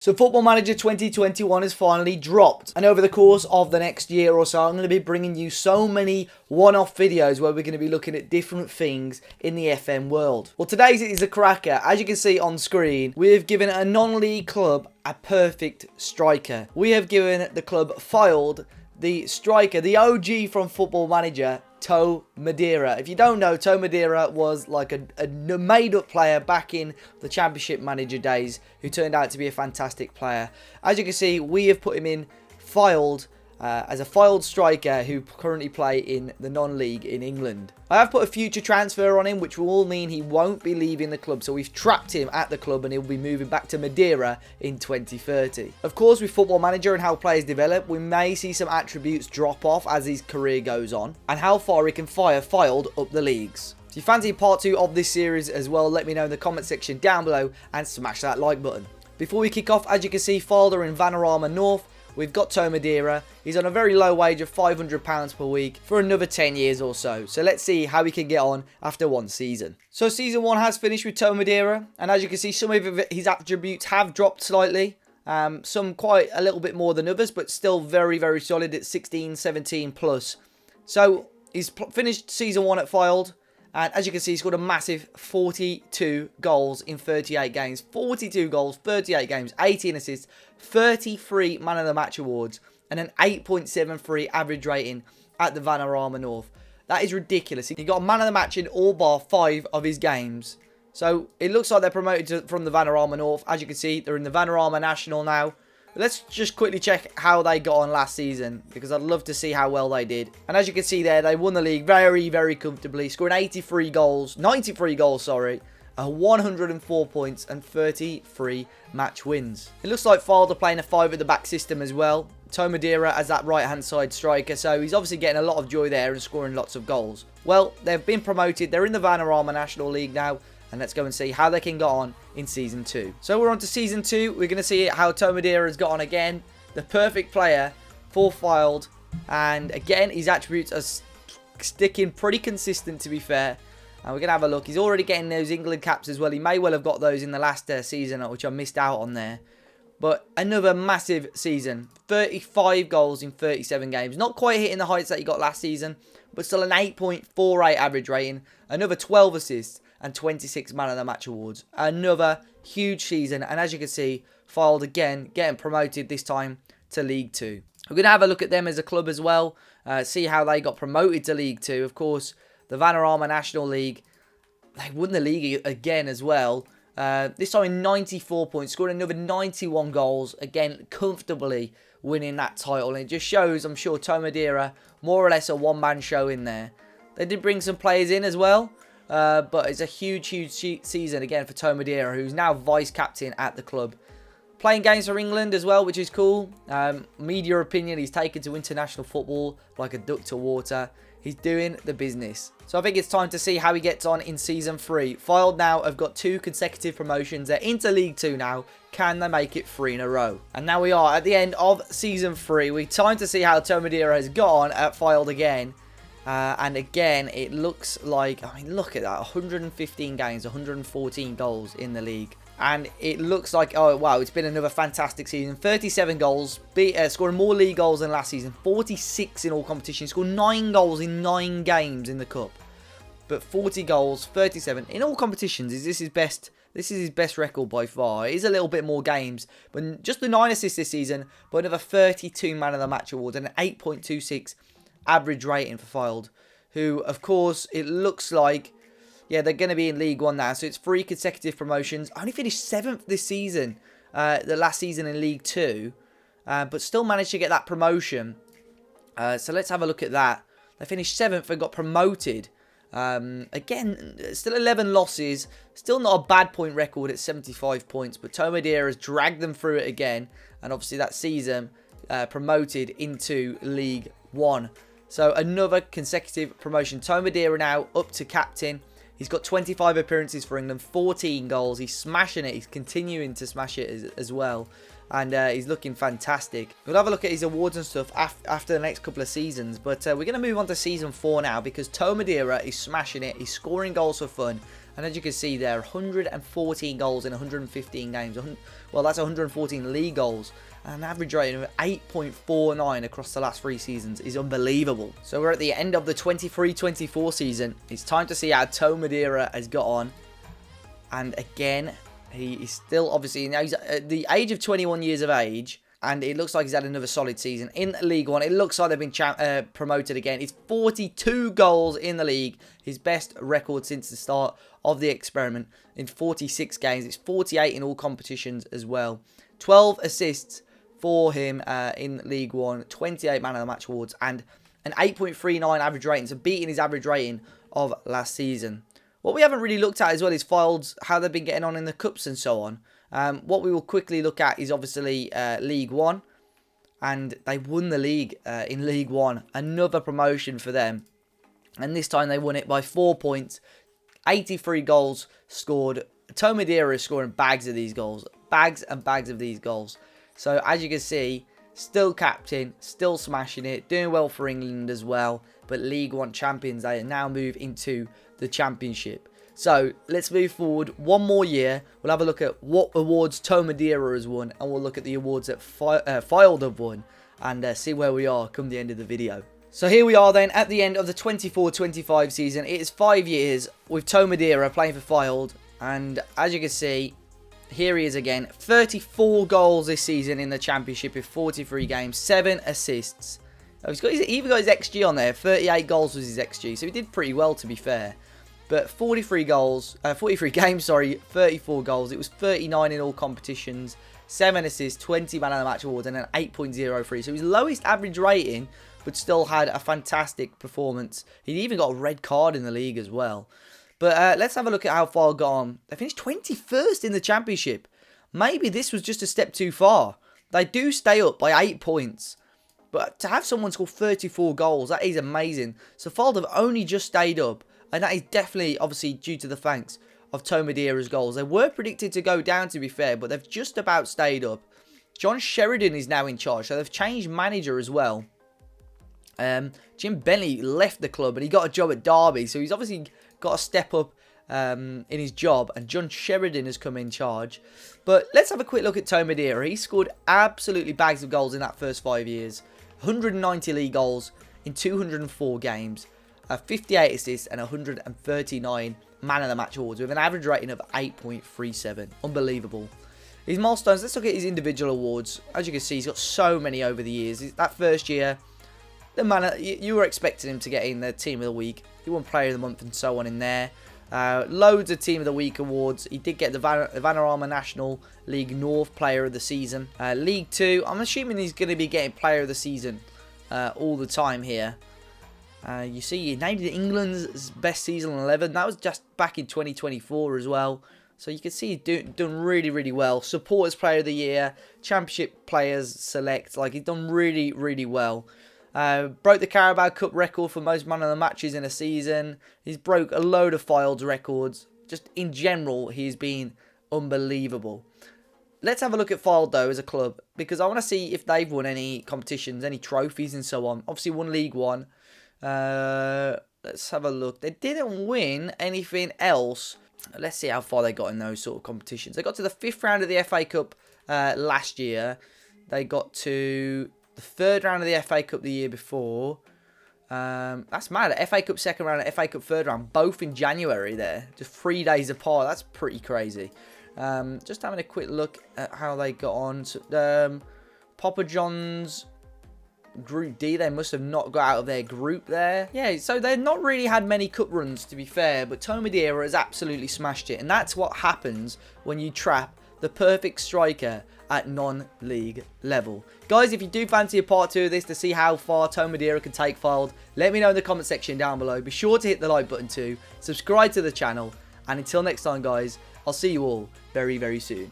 So Football Manager 2021 has finally dropped, and over the course of the next year or so I'm going to be bringing you so many one-off videos where we're going to be looking at different things in the FM world. Well, today's is a cracker. As you can see on screen, we have given a non-league club a perfect striker. We have given the club Fylde the striker, the OG from Football Manager, Toe Madeira. If you don't know, Toe Madeira was like a made-up player back in the Championship Manager days who turned out to be a fantastic player. As you can see, we have put him in Fylde as a Fylde striker who currently play in the non-league in England. I have put a future transfer on him, which will mean he won't be leaving the club. So we've trapped him at the club and he'll be moving back to Madeira in 2030. Of course, with Football Manager and how players develop, we may see some attributes drop off as his career goes on and how far he can fire Fylde up the leagues. If you fancy part 2 of this series as well, let me know in the comment section down below and smash that like button. Before we kick off, as you can see, Fylde are in Vanarama North. We've got Toe Madeira. He's on a very low wage of £500 per week for another 10 years or so. So let's see how he can get on after one season. So season 1 has finished with Toe Madeira. And as you can see, some of his attributes have dropped slightly. Some quite a little bit more than others, but still very, very solid at 16, 17 plus. So he's finished season 1 at Fylde. And as you can see, he scored a massive 42 goals in 38 games. 42 goals, 38 games, 18 assists, 33 Man of the Match awards, and an 8.73 average rating at the Vanarama North. That is ridiculous. He got a Man of the Match in all bar 5 of his games. So it looks like they're promoted from the Vanarama North. As you can see, they're in the Vanarama National now. Let's just quickly check how they got on last season, because I'd love to see how well they did. And as you can see there, they won the league very, very comfortably, scoring 93 goals, 93 goals, sorry, 104 points and 33 match wins. It looks like Fylde are playing a 5 at the back system as well. Toe Madeira as that right-hand side striker, so he's obviously getting a lot of joy there and scoring lots of goals. Well, they've been promoted. They're in the Vanarama National League now. And let's go and see how they can get on in Season 2. So we're on to Season 2. We're going to see how Toe Madeira has got on again. The perfect player for Fylde. And again, his attributes are sticking pretty consistent, to be fair. And we're going to have a look. He's already getting those England caps as well. He may well have got those in the last season, which I missed out on there. But another massive season. 35 goals in 37 games. Not quite hitting the heights that he got last season, but still an 8.48 average rating. Another 12 assists and 26 Man of the Match awards. Another huge season. And as you can see, Fylde again getting promoted this time to League 2. We're going to have a look at them as a club as well. See how they got promoted to League 2. Of course, the Vanarama National League, they won the league again as well. This time in 94 points, scored another 91 goals. Again, comfortably winning that title. And it just shows, I'm sure, Toe Madeira, more or less a one-man show in there. They did bring some players in as well. But it's a huge, huge season again for Toe Madeira, who's now vice-captain at the club. Playing games for England as well, which is cool. Media opinion, he's taken to international football like a duck to water. He's doing the business. So I think it's time to see how he gets on in Season 3. Fylde now have got 2 consecutive promotions. They're into League 2 now. Can they make it 3 in a row? And now we are at the end of Season 3. We're time to see how Toe Madeira has got on at Fylde again. And again, it looks like, I mean, look at that, 115 games, 114 goals in the league. And it looks like, oh, wow, it's been another fantastic season. 37 goals, scoring more league goals than last season. 46 in all competitions, scored 9 goals in 9 games in the cup. But 40 goals, 37 in all competitions. This is his best record by far. It is a little bit more games, but just the 9 assists this season, but another 32 Man of the Match awards and an 8.26 average rating for Fylde, who, of course, it looks like, yeah, they're going to be in League 1 now, so it's 3 consecutive promotions. Only finished 7th this season, the last season in League 2, but still managed to get that promotion. So let's have a look at that. They finished 7th and got promoted. Again, still 11 losses, still not a bad point record at 75 points, but Toe Madeira has dragged them through it again, and obviously that season promoted into League 1. So another consecutive promotion. Toe Madeira now up to captain. He's got 25 appearances for England, 14 goals. He's smashing it. He's continuing to smash it as well. And he's looking fantastic. We'll have a look at his awards and stuff after the next couple of seasons. But we're going to move on to Season 4 now, because Toe Madeira is smashing it. He's scoring goals for fun. And as you can see there, 114 goals in 115 games. Well, that's 114 league goals. And an average rating of 8.49 across the last 3 seasons is unbelievable. So we're at the end of the 23-24 season. It's time to see how Toe Madeira has got on. And again, he is still obviously, now he's at the age of 21 years of age. And it looks like he's had another solid season in League One. It looks like they've been promoted again. It's 42 goals in the league. His best record since the start of the experiment in 46 games. It's 48 in all competitions as well. 12 assists for him in League One. 28 Man of the Match awards. And an 8.39 average rating. So beating his average rating of last season. What we haven't really looked at as well is Fylde's, how they've been getting on in the cups and so on. What we will quickly look at is obviously League One. And they won the league in League One. Another promotion for them. And this time they won it by 4 points. 83 goals scored. Toe Madeira is scoring bags of these goals. Bags and bags of these goals. So as you can see, still captain, still smashing it. Doing well for England as well. But League One champions, they now move into the Championship. So, let's move forward one more year. We'll have a look at what awards Toe Madeira has won. And we'll look at the awards that Fylde have won. And see where we are come the end of the video. So, here we are then at the end of the 24-25 season. It is 5 years with Toe Madeira playing for Fylde. And as you can see, here he is again. 34 goals this season in the Championship in 43 games. 7 assists. Oh, he's even got his XG on there. 38 goals was his XG. So, he did pretty well, to be fair. But 43 games, 34 goals. It was 39 in all competitions, 7 assists, 20 Man of the Match awards, and an 8.03. So his lowest average rating, but still had a fantastic performance. He even got a red card in the league as well. But let's have a look at how far got on. They finished 21st in the Championship. Maybe this was just a step too far. They do stay up by 8 points. But to have someone score 34 goals, that is amazing. So Fylde have only just stayed up. And that is definitely, obviously, due to the thanks of Toe Madeira's goals. They were predicted to go down, to be fair, but they've just about stayed up. John Sheridan is now in charge, so they've changed manager as well. Jim Bentley left the club, and he got a job at Derby, so he's obviously got to step up in his job, and John Sheridan has come in charge. But let's have a quick look at Toe Madeira. He scored absolutely bags of goals in that first 5 years. 190 league goals in 204 games. 58 assists and 139 Man of the Match awards with an average rating of 8.37. Unbelievable. His milestones, let's look at his individual awards. As you can see, he's got so many over the years. That first year, you were expecting him to get in the Team of the Week. He won Player of the Month and so on in there. Loads of Team of the Week awards. He did get the Vanarama National League North Player of the Season. League 2, I'm assuming he's going to be getting Player of the Season all the time here. You see, he named it England's best season 11. That was just back in 2024 as well. So you can see he's done really, really well. Supporters Player of the Year, Championship Players Select. Like, he's done really, really well. Broke the Carabao Cup record for most Man of the Matches in a season. He's broke a load of Fylde's records. Just in general, he's been unbelievable. Let's have a look at Fylde, though, as a club. Because I want to see if they've won any competitions, any trophies and so on. Obviously, won League One. Let's have a look. They didn't win anything else. Let's see how far they got in those sort of competitions. They got to the 5th round of the FA Cup last year. They got to the 3rd round of the FA Cup the year before. That's mad. FA Cup 2nd round and FA Cup 3rd round, both in January there. Just 3 days apart. That's pretty crazy. Just having a quick look at how they got on. So, Papa John's Group D, they must have not got out of their group there. Yeah, so they've not really had many cup runs, to be fair, but Toe Madeira has absolutely smashed it, and that's what happens when you trap the perfect striker at non-league level. Guys, if you do fancy a part 2 of this to see how far Toe Madeira can take Fylde, let me know in the comment section down below. Be sure to hit the like button too, subscribe to the channel, and until next time, guys, I'll see you all very, very soon.